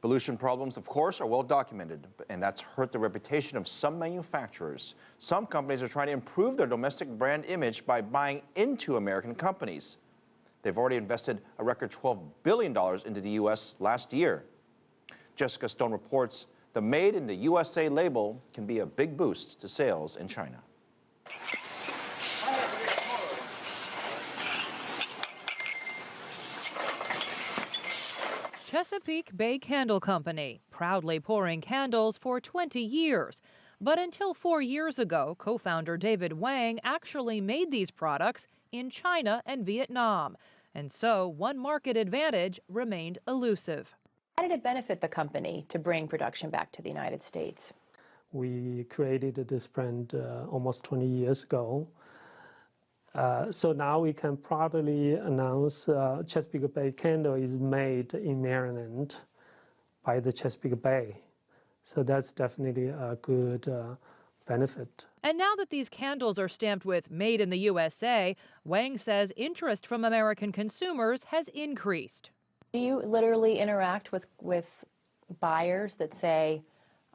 Pollution problems, of course, are well documented, and that's hurt the reputation of some manufacturers. Some companies are trying to improve their domestic brand image by buying into American companies. They've already invested a record $12 billion into the U.S. last year. Jessica Stone reports the Made in the USA label can be a big boost to sales in China. Chesapeake Bay Candle Company, proudly pouring candles for 20 years. But until 4 years ago, co-founder David Wang actually made these products in China and Vietnam. And so one market advantage remained elusive. How did it benefit the company to bring production back to the United States? We created this brand almost 20 years ago. So now we can proudly announce Chesapeake Bay Candle is made in Maryland by the Chesapeake Bay. So that's definitely a good benefit. And now that these candles are stamped with Made in the USA, Wang says interest from American consumers has increased. Do you literally interact with buyers that say,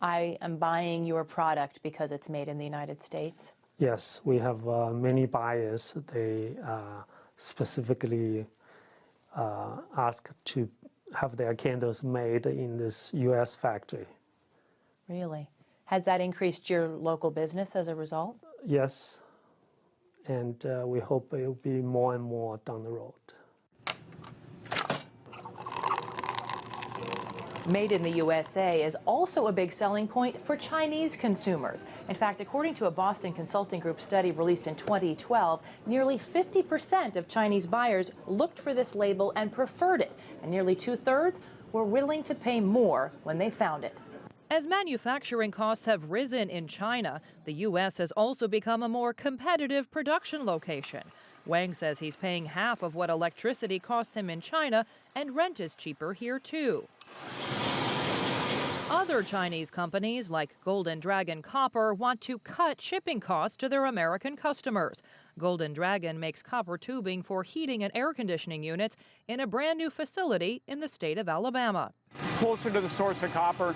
I am buying your product because it's made in the United States? Yes, we have many buyers. They specifically ask to have their candles made in this U.S. factory. Really? Has that increased your local business as a result? Yes, and we hope it will be more and more down the road. Made in the USA is also a big selling point for Chinese consumers. In fact, according to a Boston Consulting Group study released in 2012, nearly 50% of Chinese buyers looked for this label and preferred it, and nearly 2/3 were willing to pay more when they found it. As manufacturing costs have risen in China, the U.S. has also become a more competitive production location. Wang says he's paying half of what electricity costs him in China, and rent is cheaper here too. Other Chinese companies like Golden Dragon Copper want to cut shipping costs to their American customers. Golden Dragon makes copper tubing for heating and air conditioning units in a brand new facility in the state of Alabama. Closer to the source of copper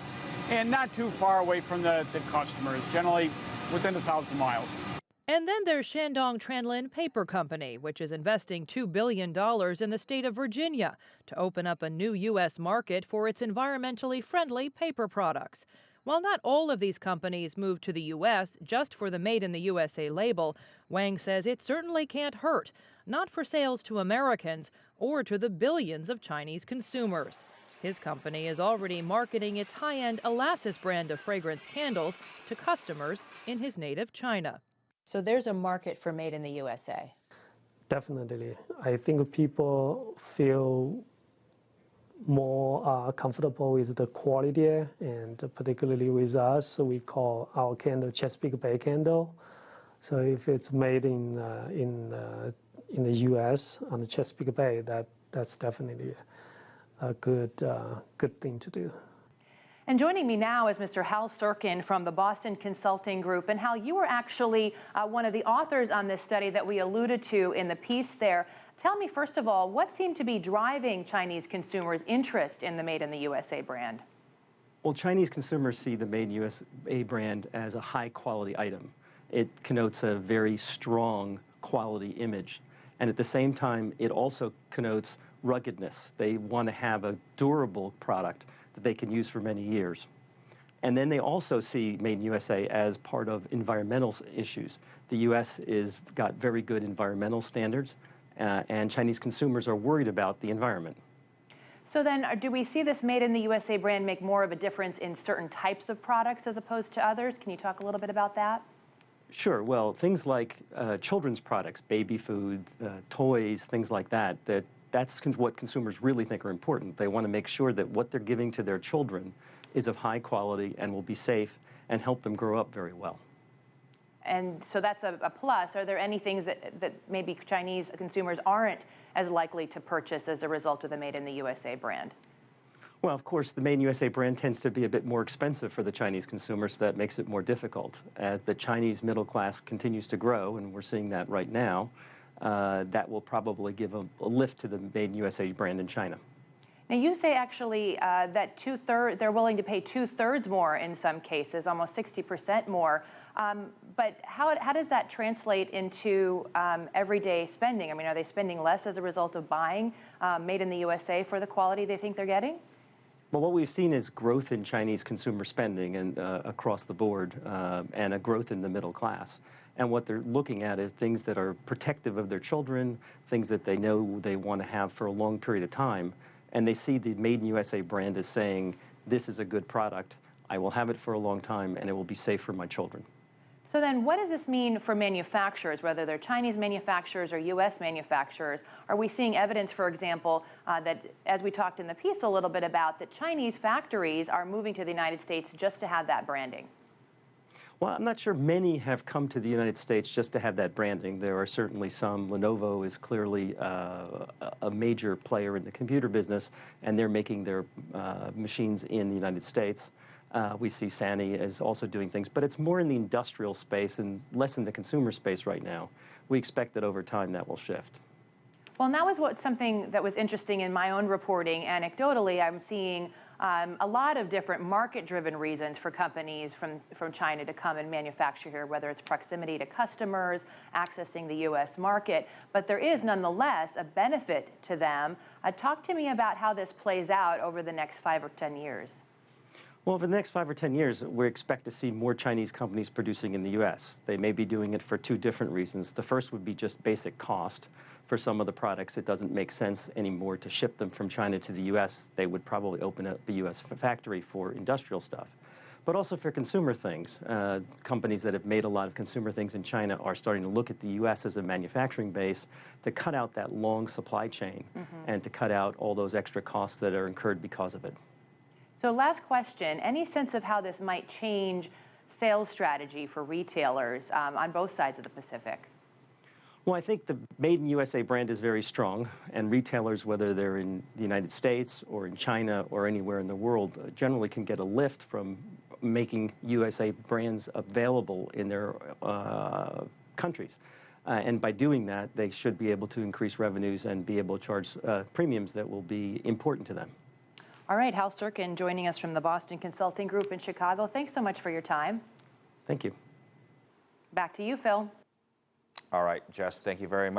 and not too far away from the customers, generally within 1,000 miles. And then there's Shandong Tranlin Paper Company, which is investing $2 billion in the state of Virginia to open up a new U.S. market for its environmentally friendly paper products. While not all of these companies moved to the U.S. just for the Made in the USA label, Wang says it certainly can't hurt, not for sales to Americans or to the billions of Chinese consumers. His company is already marketing its high-end Elastis brand of fragrance candles to customers in his native China. So there's a market for Made in the USA. Definitely. I think people feel more comfortable with the quality, and particularly with us, we call our candle Chesapeake Bay Candle. So if it's made in the U.S. on the Chesapeake Bay, that's definitely a good thing to do. And joining me now is Mr. Hal Sirkin from the Boston Consulting Group. And Hal, you were actually one of the authors on this study that we alluded to in the piece there. Tell me, first of all, what seemed to be driving Chinese consumers' interest in the Made in the USA brand? Well, Chinese consumers see the Made in the USA brand as a high-quality item. It connotes a very strong quality image. And at the same time, it also connotes ruggedness. They want to have a durable product that they can use for many years. And then they also see Made in USA as part of environmental issues. The US is got very good environmental standards, and Chinese consumers are worried about the environment. So then, do we see this Made in the USA brand make more of a difference in certain types of products as opposed to others? Can you talk a little bit about that? Sure. Well, things like children's products, baby food, toys, things like that, that's what consumers really think are important. They want to make sure that what they're giving to their children is of high quality and will be safe and help them grow up very well. And so that's a plus. Are there any things that maybe Chinese consumers aren't as likely to purchase as a result of the Made in the USA brand? Well, of course, the Made in USA brand tends to be a bit more expensive for the Chinese consumer, so that makes it more difficult. As the Chinese middle class continues to grow, and we're seeing that right now, that will probably give a lift to the Made in USA brand in China. Now, you say actually that they're willing to pay 2/3 more in some cases, almost 60% more. But how does that translate into everyday spending? I mean, are they spending less as a result of buying made in the USA for the quality they think they're getting? Well, what we've seen is growth in Chinese consumer spending and across the board, and a growth in the middle class. And what they're looking at is things that are protective of their children, things that they know they want to have for a long period of time. And they see the Made in USA brand as saying, this is a good product, I will have it for a long time, and it will be safe for my children. So then what does this mean for manufacturers, whether they're Chinese manufacturers or U.S. manufacturers? Are we seeing evidence, for example, that, as we talked in the piece a little bit about, that Chinese factories are moving to the United States just to have that branding? Well, I'm not sure many have come to the United States just to have that branding. There are certainly some. Lenovo is clearly a major player in the computer business, and they're making their machines in the United States. We see Sany is also doing things, but it's more in the industrial space and less in the consumer space right now. We expect that over time that will shift. Well, and that was something that was interesting in my own reporting. Anecdotally, I'm seeing a lot of different market-driven reasons for companies from China to come and manufacture here, whether it's proximity to customers, accessing the U.S. market. But there is nonetheless a benefit to them. Talk to me about how this plays out over the next 5 or 10 years. Well, over the next 5 or 10 years, we expect to see more Chinese companies producing in the U.S. They may be doing it for 2 different reasons. The first would be just basic cost. For some of the products, it doesn't make sense anymore to ship them from China to the U.S. They would probably open up a U.S. factory for industrial stuff. But also for consumer things. Companies that have made a lot of consumer things in China are starting to look at the U.S. as a manufacturing base to cut out that long supply chain and to cut out all those extra costs that are incurred because of it. So last question, any sense of how this might change sales strategy for retailers on both sides of the Pacific? Well, I think the Made in USA brand is very strong, and retailers, whether they're in the United States or in China or anywhere in the world, generally can get a lift from making USA brands available in their countries. And by doing that, they should be able to increase revenues and be able to charge premiums that will be important to them. All right, Hal Sirkin joining us from the Boston Consulting Group in Chicago. Thanks so much for your time. Thank you. Back to you, Phil. All right, Jess, thank you very much.